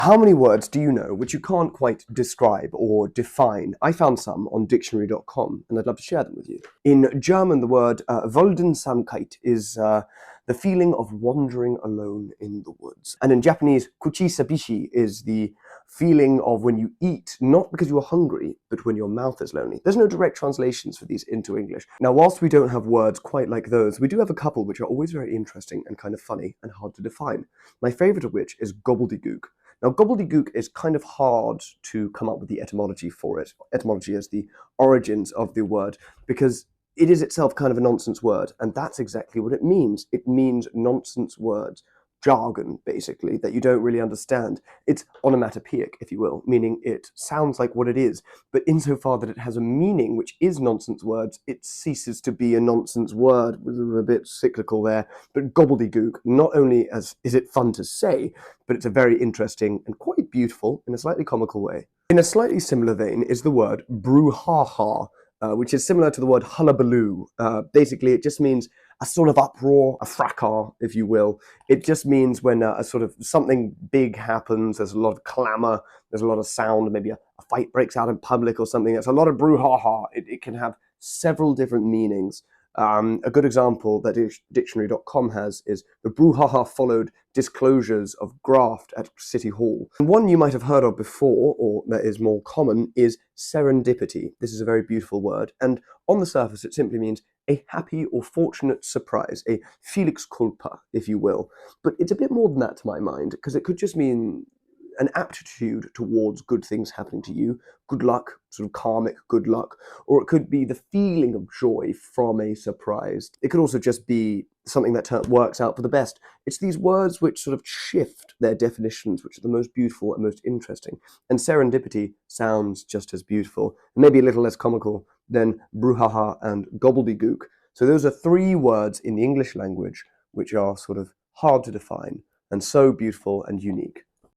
How many words do you know which you can't quite describe or define? I found some on Dictionary.com and I'd love to share them with you. In German, the word Woldensamkeit is the feeling of wandering alone in the woods. And in Japanese, kuchisabishi is the feeling of when you eat, not because you are hungry, but when your mouth is lonely. There's no direct translations for these into English. Now, whilst we don't have words quite like those, we do have a couple which are always very interesting and kind of funny and hard to define. My favourite of which is gobbledygook. Now, gobbledygook is kind of hard to come up with the etymology for it. Etymology is the origins of the word, because it is itself kind of a nonsense word, and that's exactly what it means. It means nonsense words, jargon, basically, that you don't really understand. It's onomatopoeic, if you will, meaning it sounds like what it is, but insofar that it has a meaning which is nonsense words, it ceases to be a nonsense word. A bit cyclical there, but gobbledygook, not only is it fun to say, but it's a very interesting and quite beautiful in a slightly comical way. In a slightly similar vein is the word brouhaha, which is similar to the word hullabaloo. Basically, it just means a sort of uproar, a fracas, if you will. It just means when a sort of something big happens, there's a lot of clamour, there's a lot of sound, maybe a fight breaks out in public or something. There's a lot of brouhaha. It can have several different meanings. A good example that Dictionary.com has is the brouhaha followed disclosures of graft at City Hall. And one you might have heard of before, or that is more common, is serendipity. This is a very beautiful word, and on the surface it simply means a happy or fortunate surprise, a felix culpa, if you will. But it's a bit more than that to my mind, because it could just mean an aptitude towards good things happening to you, good luck, sort of karmic good luck, or it could be the feeling of joy from a surprise. It could also just be something that works out for the best. It's these words which sort of shift their definitions, which are the most beautiful and most interesting. And serendipity sounds just as beautiful, and maybe a little less comical than brouhaha and gobbledygook. So those are three words in the English language which are sort of hard to define and so beautiful and unique.